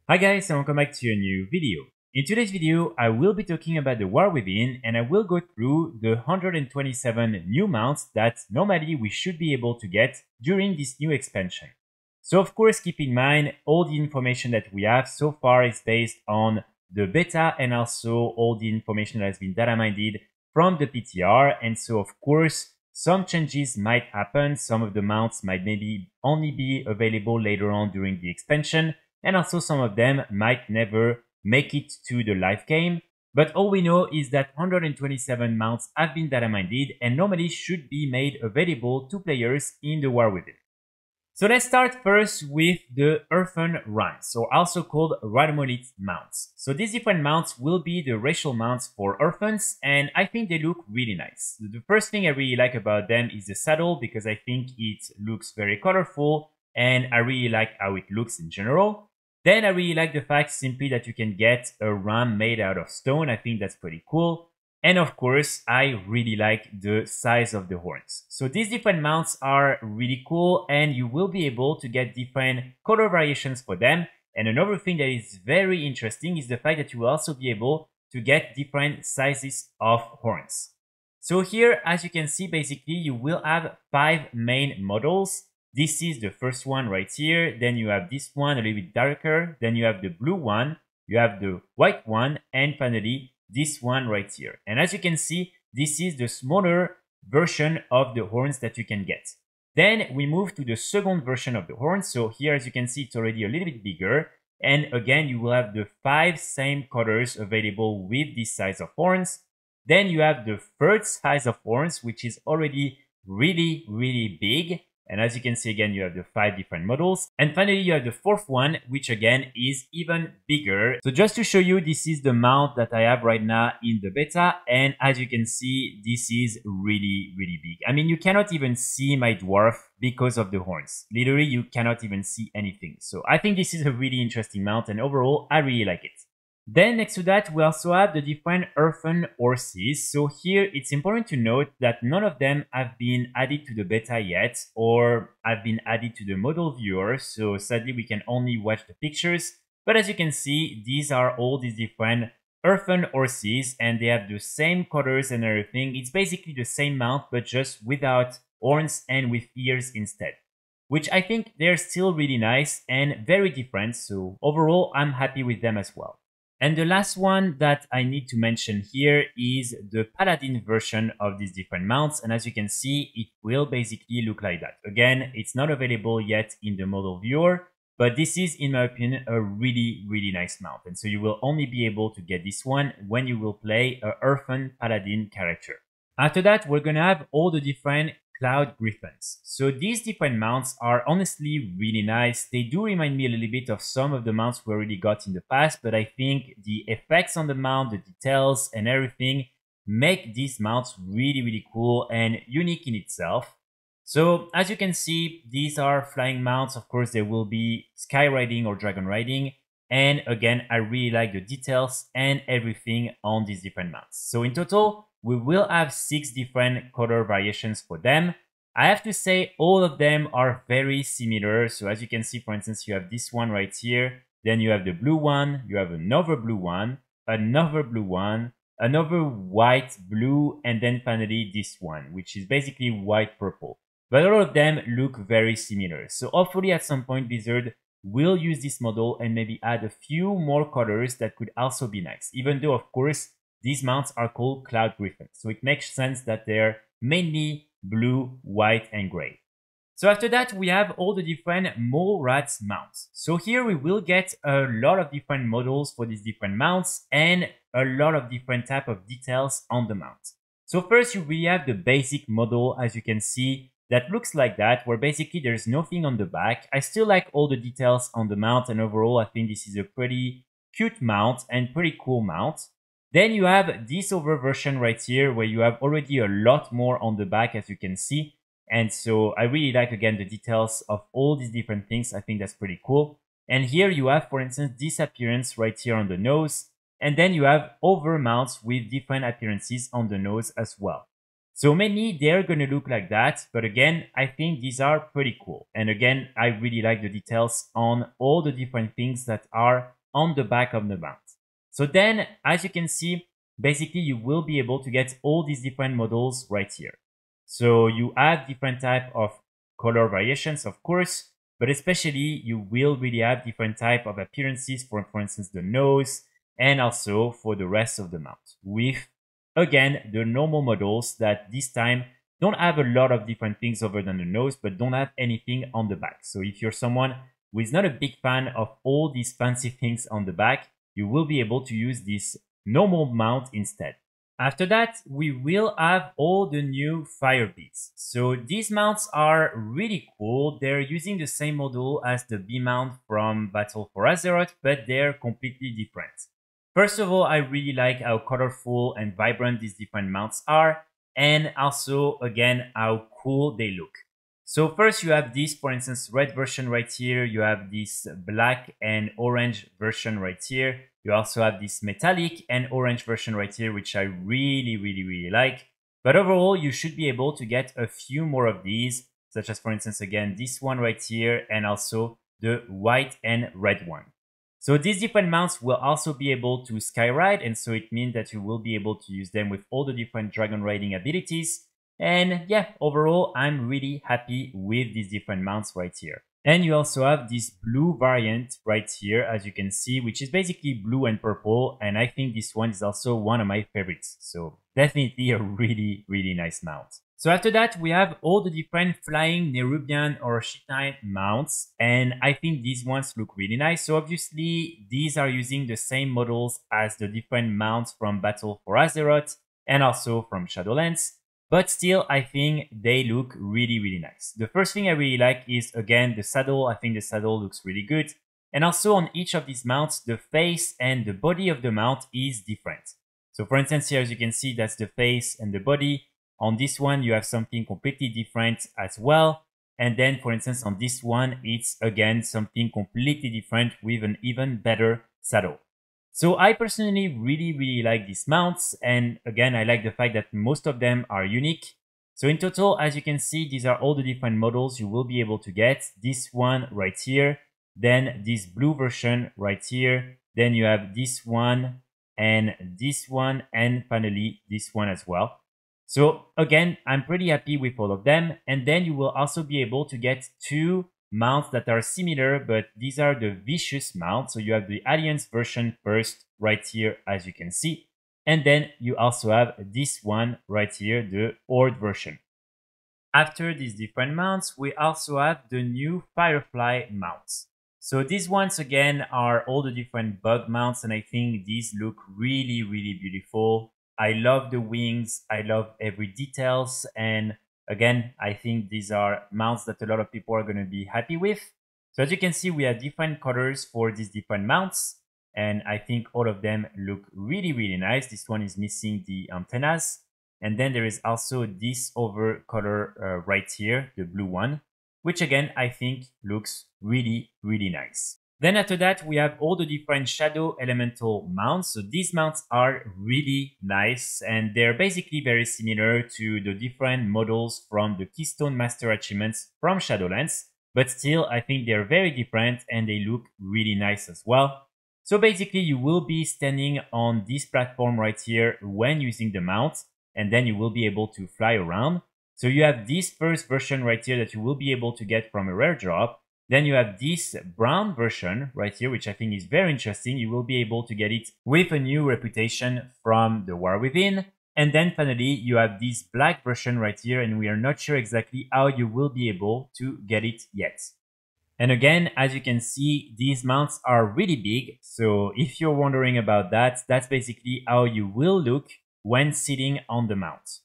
Hi guys and welcome back to a new video. In today's video, I will be talking about the War Within and I will go through the 127 new mounts that normally we should be able to get during this new expansion. So of course keep in mind all the information that we have so far is based on the beta and also all the information that has been data mined from the PTR, and so of course some changes might happen, some of the mounts might maybe only be available later on during the expansion, and also some of them might never make it to the live game. But all we know is that 127 mounts have been data mined and normally should be made available to players in the War Within. So let's start first with the Earthen Ram, so also called Ramolith mounts. So these different mounts will be the racial mounts for Earthens, and I think they look really nice. The first thing I really like about them is the saddle, because I think it looks very colorful and I really like how it looks in general. Then I really like the fact simply that you can get a ram made out of stone. I think that's pretty cool. And of course, I really like the size of the horns. So these different mounts are really cool and you will be able to get different color variations for them. And another thing that is very interesting is the fact that you will also be able to get different sizes of horns. So here, as you can see, basically you will have 5 main models. This is the first one right here, then you have this one a little bit darker, then you have the blue one, you have the white one, and finally this one right here. And as you can see, this is the smaller version of the horns that you can get. Then we move to the second version of the horns, so here as you can see it's already a little bit bigger, and again you will have the 5 same colors available with this size of horns. Then you have the third size of horns, which is already really big. And as you can see, again, you have the 5 different models. And finally, you have the fourth one, which again is even bigger. So just to show you, this is the mount that I have right now in the beta. And as you can see, this is really big. I mean, you cannot even see my dwarf because of the horns. Literally, you cannot even see anything. So I think this is a really interesting mount, and overall, I really like it. Then next to that, we also have the different Earthen Horses. So here it's important to note that none of them have been added to the beta yet or have been added to the model viewer. So sadly we can only watch the pictures. But as you can see, these are all these different Earthen Horses and they have the same colors and everything. It's basically the same mount but just without horns and with ears instead, which I think they're still really nice and very different. So overall, I'm happy with them as well. And the last one that I need to mention here is the Paladin version of these different mounts. And as you can see, it will basically look like that. Again, it's not available yet in the model viewer, but this is, in my opinion, a really nice mount. And so you will only be able to get this one when you will play an Earthen Paladin character. After that, we're gonna have all the different Cloud Gryphons. So these different mounts are honestly really nice. They do remind me a little bit of some of the mounts we already got in the past, but I think the effects on the mount, the details and everything make these mounts really cool and unique in itself. So as you can see, these are flying mounts. Of course, there will be sky riding or dragon riding. And again, I really like the details and everything on these different mounts. So in total, we will have 6 different color variations for them. I have to say all of them are very similar. So as you can see, for instance, you have this one right here. Then you have the blue one, you have another blue one, another blue one, another white, blue, and then finally this one, which is basically white, purple. But all of them look very similar. So hopefully at some point Blizzard will use this model and maybe add a few more colors that could also be nice. Even though, of course, these mounts are called Cloud Gryphons, so it makes sense that they're mainly blue, white, and gray. So after that, we have all the different Mole Rats mounts. So here we will get a lot of different models for these different mounts and a lot of different type of details on the mount. So first, you really have the basic model, as you can see, that looks like that, where basically there's nothing on the back. I still like all the details on the mount, and overall, I think this is a pretty cute mount and pretty cool mount. Then you have this other version right here where you have already a lot more on the back, as you can see. And so I really like, again, the details of all these different things. I think that's pretty cool. And here you have, for instance, this appearance right here on the nose. And then you have other mounts with different appearances on the nose as well. So mainly they're gonna look like that, but again, I think these are pretty cool. And again, I really like the details on all the different things that are on the back of the mount. So then, as you can see, basically you will be able to get all these different models right here. So you have different type of color variations, of course, but especially you will really have different type of appearances for instance, the nose, and also for the rest of the mount, with, again, the normal models that this time don't have a lot of different things other than the nose, but don't have anything on the back. So if you're someone who is not a big fan of all these fancy things on the back, you will be able to use this normal mount instead. After that, we will have all the new fire beasts. So these mounts are really cool. They're using the same model as the B mount from Battle for Azeroth, but they're completely different. First of all, I really like how colorful and vibrant these different mounts are, and also, again, how cool they look. So first you have this, for instance, red version right here. You have this black and orange version right here. You also have this metallic and orange version right here, which I really like. But overall, you should be able to get a few more of these, such as, for instance, again, this one right here, and also the white and red one. So these different mounts will also be able to skyride, and so it means that you will be able to use them with all the different dragon riding abilities. And yeah, overall, I'm really happy with these different mounts right here. And you also have this blue variant right here, as you can see, which is basically blue and purple. And I think this one is also one of my favorites. So definitely a really nice mount. So after that, we have all the different flying Nerubian or Chitine mounts. And I think these ones look really nice. So obviously, these are using the same models as the different mounts from Battle for Azeroth and also from Shadowlands. But still, I think they look really nice. The first thing I really like is, again, the saddle. I think the saddle looks really good. And also on each of these mounts, the face and the body of the mount is different. So for instance, here, as you can see, that's the face and the body. On this one, you have something completely different as well. And then, for instance, on this one, it's, again, something completely different with an even better saddle. So I personally really like these mounts, and again, I like the fact that most of them are unique. So in total, as you can see, these are all the different models you will be able to get. This one right here, then this blue version right here, then you have this one, and finally this one as well. So again, I'm pretty happy with all of them, and then you will also be able to get two mounts that are similar, but these are the vicious mounts. So you have the Alliance version first right here, as you can see. And then you also have this one right here, the Horde version. After these different mounts, we also have the new Firefly mounts. So these ones again are all the different bug mounts, and I think these look really beautiful. I love the wings, I love every details, and again, I think these are mounts that a lot of people are going to be happy with. So as you can see, we have different colors for these different mounts, and I think all of them look really nice. This one is missing the antennas, and then there is also this other color right here, the blue one, which again, I think looks really nice. Then after that, we have all the different shadow elemental mounts. So these mounts are really nice, and they're basically very similar to the different models from the Keystone Master achievements from Shadowlands, but still I think they're very different and they look really nice as well. So basically you will be standing on this platform right here when using the mount, and then you will be able to fly around. So you have this first version right here that you will be able to get from a rare drop. Then you have this brown version right here, which I think is very interesting. You will be able to get it with a new reputation from the War Within. And then finally, you have this black version right here, and we are not sure exactly how you will be able to get it yet. And again, as you can see, these mounts are really big. So if you're wondering about that, that's basically how you will look when sitting on the mount.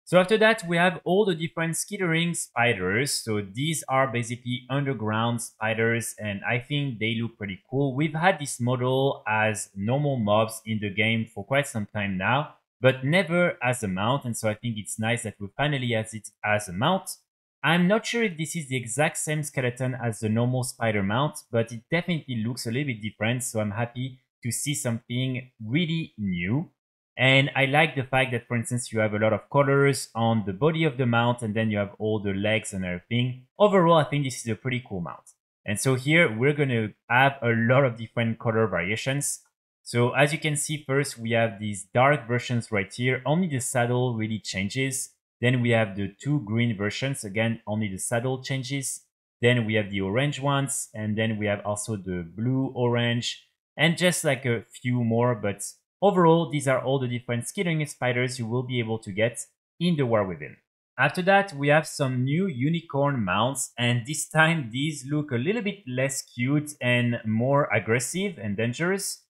So after that, we have all the different skittering spiders. So these are basically underground spiders, and I think they look pretty cool. We've had this model as normal mobs in the game for quite some time now, but never as a mount, and so I think it's nice that we finally have it as a mount. I'm not sure if this is the exact same skeleton as the normal spider mount, but it definitely looks a little bit different, so I'm happy to see something really new. And I like the fact that, for instance, you have a lot of colors on the body of the mount, and then you have all the legs and everything. Overall, I think this is a pretty cool mount. And so here we're going to have a lot of different color variations. So as you can see, first we have these dark versions right here. Only the saddle really changes. Then we have the two green versions. Again, only the saddle changes. Then we have the orange ones. And then we have also the blue, orange, and just like a few more. But overall, these are all the different skittering spiders you will be able to get in the War Within. After that, we have some new unicorn mounts, and this time these look a little bit less cute and more aggressive and dangerous.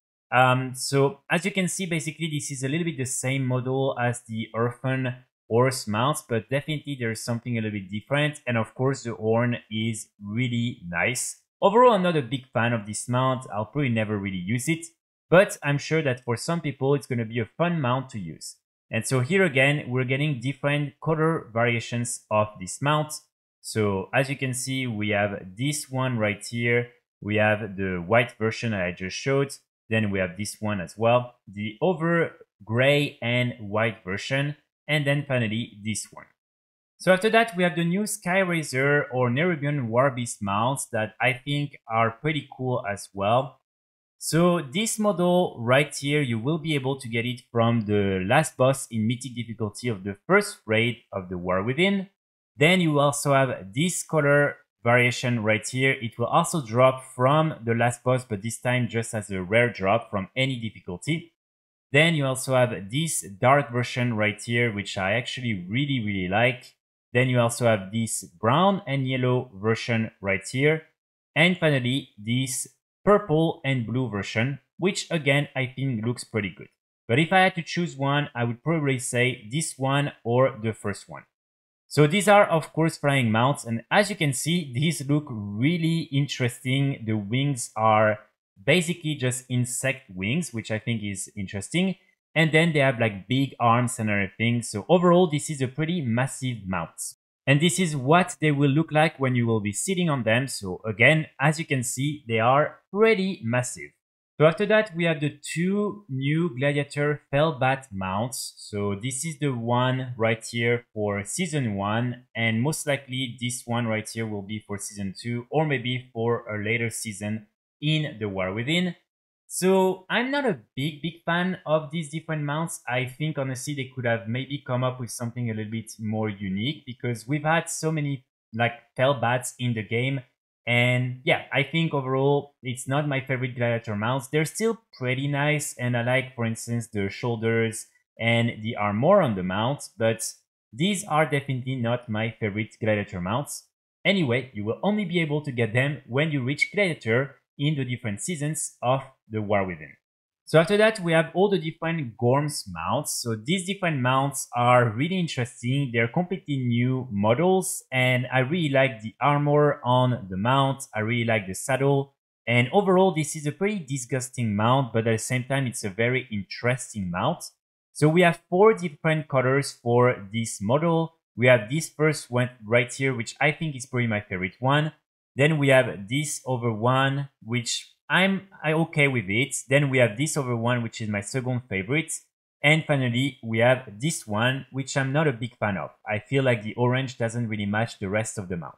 So as you can see, basically this is a little bit the same model as the Earthen Horse mounts, but definitely there's something a little bit different. And of course, the horn is really nice. Overall, I'm not a big fan of this mount. I'll probably never really use it, but I'm sure that for some people, it's going to be a fun mount to use. And so here again, we're getting different color variations of this mount. So as you can see, we have this one right here. We have the white version I just showed. Then we have this one as well, the over gray and white version. And then finally this one. So after that, we have the new Skyrazor or Nerubian Warbeasts mounts that I think are pretty cool as well. So this model right here, you will be able to get it from the last boss in Mythic difficulty of the first raid of the War Within. Then you also have this color variation right here. It will also drop from the last boss, but this time just as a rare drop from any difficulty. Then you also have this dark version right here, which I actually really like. Then you also have this brown and yellow version right here. And finally, this purple and blue version, which again, I think looks pretty good. But if I had to choose one, I would probably say this one or the first one. So these are, of course, flying mounts. And as you can see, these look really interesting. The wings are basically just insect wings, which I think is interesting. And then they have like big arms and everything. So overall, this is a pretty massive mount. And this is what they will look like when you will be sitting on them. So again, as you can see, they are pretty massive. So after that, we have the two new Gladiator Felbats mounts. So this is the one right here for Season 1. And most likely this one right here will be for Season 2 or maybe for a later season in the War Within. So I'm not a big fan of these different mounts. I think honestly they could have maybe come up with something a little bit more unique because we've had so many like Felbats in the game. And yeah, I think overall it's not my favorite Gladiator mounts. They're still pretty nice and I like, for instance, the shoulders and the armor on the mount, but these are definitely not my favorite Gladiator mounts. Anyway, you will only be able to get them when you reach Gladiator in the different seasons of the War Within. So after that, we have all the different Gorms mounts. So these different mounts are really interesting. They're completely new models and I really like the armor on the mount. I really like the saddle. And overall, this is a pretty disgusting mount, but at the same time, it's a very interesting mount. So we have 4 different colors for this model. We have this first one right here, which I think is probably my favorite one. Then we have this over one, which I'm okay with it. Then we have this over one, which is my second favorite. And finally, we have this one, which I'm not a big fan of. I feel like the orange doesn't really match the rest of the mount.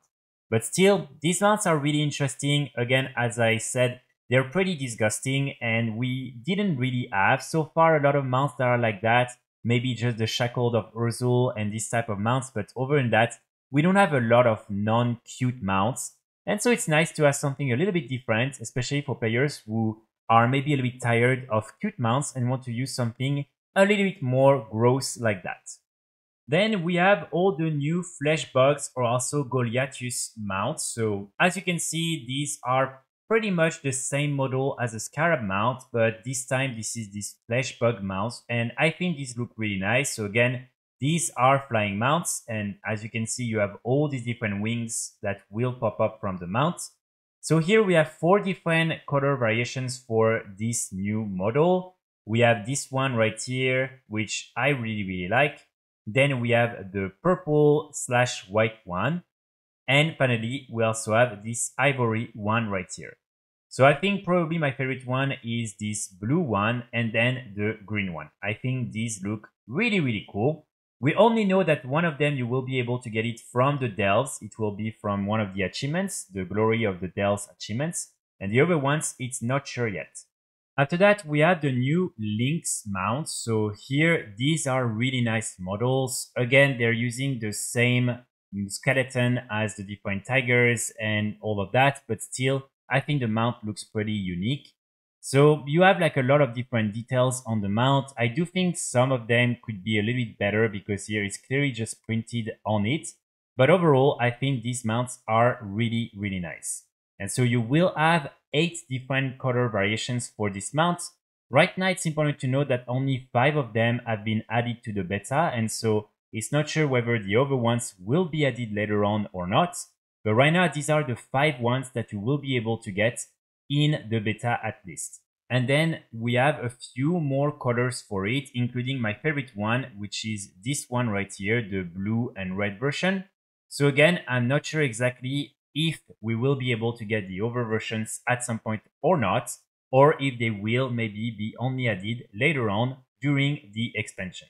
But still, these mounts are really interesting. Again, as I said, they're pretty disgusting and we didn't really have so far a lot of mounts that are like that. Maybe just the Shackled of Urzul and this type of mounts. But other than that, we don't have a lot of non-cute mounts. And so it's nice to have something a little bit different, especially for players who are maybe a little bit tired of cute mounts and want to use something a little bit more gross like that. Then we have all the new Fleshbugs or also Goliathus mounts. So as you can see, these are pretty much the same model as a Scarab mount, but this time this is this Fleshbug mount and I think these look really nice. So again, these are flying mounts and as you can see, you have all these different wings that will pop up from the mount. So here we have 4 different color variations for this new model. We have this one right here, which I really like. Then we have the purple/white one. And finally, we also have this ivory one right here. So I think probably my favorite one is this blue one and then the green one. I think these look really, really cool. We only know that one of them you will be able to get it from the Delves. It will be from one of the achievements, the Glory of the Delves achievements. And the other ones, it's not sure yet. After that, we have the new Lynx mounts. So here, these are really nice models. Again, they're using the same skeleton as the different tigers and all of that, but still, I think the mount looks pretty unique. So you have like a lot of different details on the mount. I do think some of them could be a little bit better because here it's clearly just printed on it. But overall, I think these mounts are really, really nice. And so you will have 8 different color variations for this mount. Right now, it's important to note that only 5 of them have been added to the beta. And so it's not sure whether the other ones will be added later on or not. But right now, these are the 5 ones that you will be able to get in the beta at least. And then we have a few more colors for it, including my favorite one, which is this one right here, the blue and red version. So again, I'm not sure exactly if we will be able to get the other versions at some point or not, or if they will maybe be only added later on during the expansion.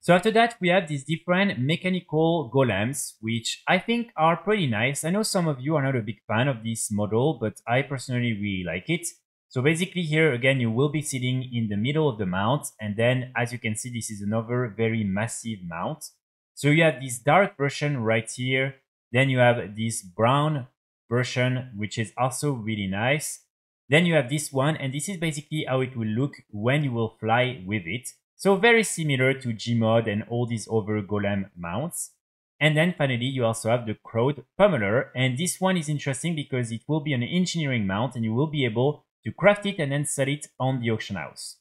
So after that, we have these different mechanical golems, which I think are pretty nice. I know some of you are not a big fan of this model, but I personally really like it. So basically here, again, you will be sitting in the middle of the mount. And then as you can see, this is another very massive mount. So you have this dark version right here. Then you have this brown version, which is also really nice. Then you have this one, and this is basically how it will look when you will fly with it. So very similar to Gmod and all these other golem mounts. And then finally, you also have the Crowd Pummeler. And this one is interesting because it will be an engineering mount and you will be able to craft it and then sell it on the auction house.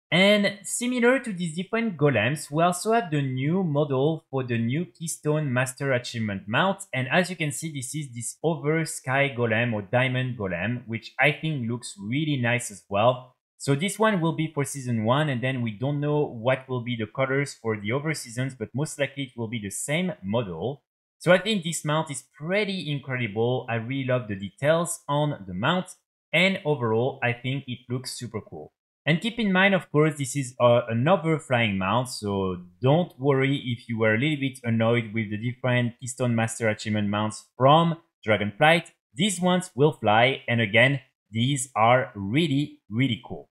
And similar to these different golems, we also have the new model for the new Keystone Master Achievement mount. And as you can see, this is this other Sky Golem or Diamond Golem, which I think looks really nice as well. So this one will be for season 1, and then we don't know what will be the colors for the other seasons, but most likely it will be the same model. So I think this mount is pretty incredible. I really love the details on the mount, and overall I think it looks super cool. And keep in mind, of course, this is another flying mount, so don't worry if you were a little bit annoyed with the different Keystone Master Achievement mounts from Dragonflight. These ones will fly, and again, these are really, really cool.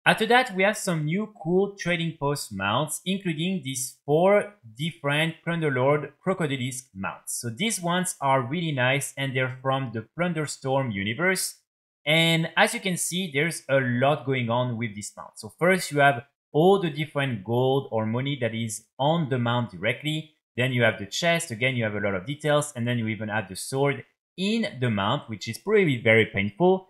After that, we have some new cool trading post mounts, including these 4 different Plunderlord Crocodilisk mounts. So these ones are really nice, and they're from the Plunderstorm universe. And as you can see, there's a lot going on with this mount. So first, you have all the different gold or money that is on the mount directly. Then you have the chest. Again, you have a lot of details. And then you even have the sword in the mount, which is probably very painful.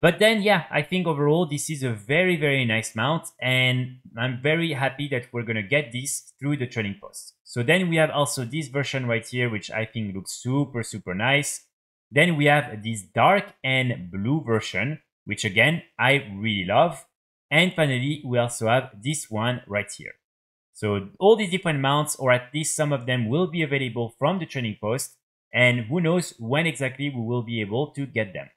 But then, yeah, I think overall, this is a very, very nice mount. And I'm very happy that we're going to get this through the trading post. So then we have also this version right here, which I think looks super, super nice. Then we have this dark and blue version, which again, I really love. And finally, we also have this one right here. So all these different mounts, or at least some of them, will be available from the trading post. And who knows when exactly we will be able to get them.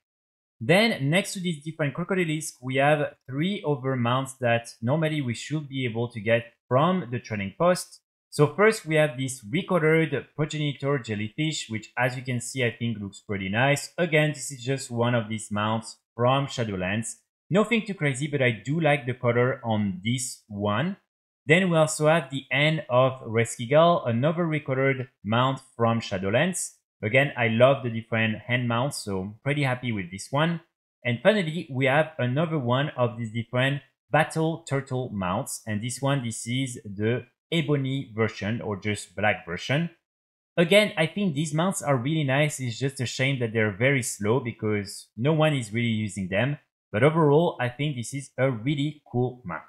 Then next to these different Crocodilisks, we have 3 other mounts that normally we should be able to get from the trading post. So first we have this recolored Progenitor Jellyfish, which as you can see, I think looks pretty nice. Again, this is just one of these mounts from Shadowlands. Nothing too crazy, but I do like the color on this one. Then we also have the End of Reskigal, another recolored mount from Shadowlands. Again, I love the different hand mounts, so I'm pretty happy with this one. And finally, we have another one of these different Battle Turtle mounts. And this one, this is the Ebony version, or just black version. Again, I think these mounts are really nice. It's just a shame that they're very slow because no one is really using them. But overall, I think this is a really cool mount.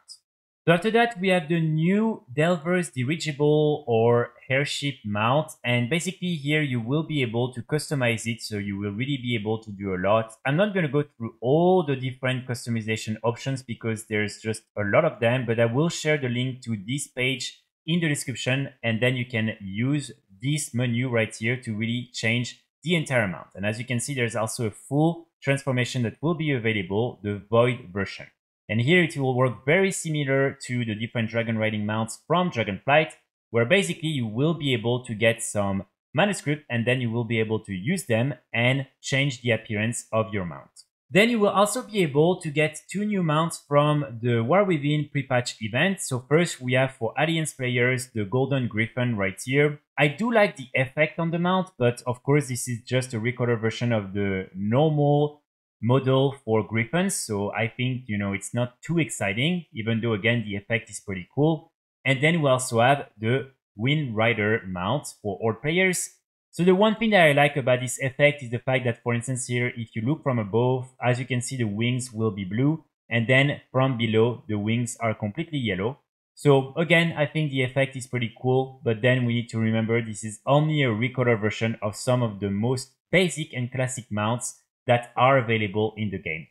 So after that, we have the new Delver's Dirigible or Airship mount. And basically here you will be able to customize it, so you will really be able to do a lot. I'm not going to go through all the different customization options because there's just a lot of them, but I will share the link to this page in the description, and then you can use this menu right here to really change the entire mount. And as you can see, there's also a full transformation that will be available, the Void version. And here it will work very similar to the different dragon riding mounts from Dragonflight, where basically you will be able to get some manuscript and then you will be able to use them and change the appearance of your mount. Then you will also be able to get 2 new mounts from the War Within PrePatch event. So first we have for Alliance players the Golden Gryphon right here. I do like the effect on the mount, but of course this is just a recolor version of the normal model for Gryphons. So I think, it's not too exciting, even though again the effect is pretty cool. And then we also have the Wind Rider mount for all players. So the one thing that I like about this effect is the fact that, for instance, here, if you look from above, as you can see, the wings will be blue, and then from below, the wings are completely yellow. So again, I think the effect is pretty cool, but then we need to remember this is only a recolor version of some of the most basic and classic mounts that are available in the game.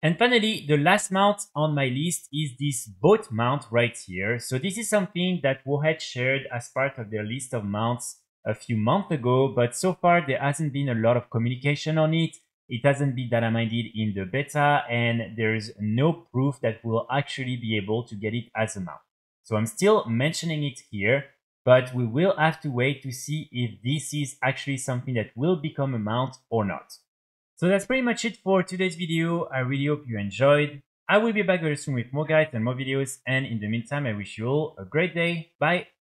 And finally, the last mount on my list is this boat mount right here. So this is something that Warhead shared as part of their list of mounts a few months ago, but so far there hasn't been a lot of communication on it. It hasn't been data mined in the beta, and there's no proof that we'll actually be able to get it as a mount. So I'm still mentioning it here, but we will have to wait to see if this is actually something that will become a mount or not. So that's pretty much it for today's video. I really hope you enjoyed. I will be back very soon with more guides and more videos, and in the meantime I wish you all a great day. Bye!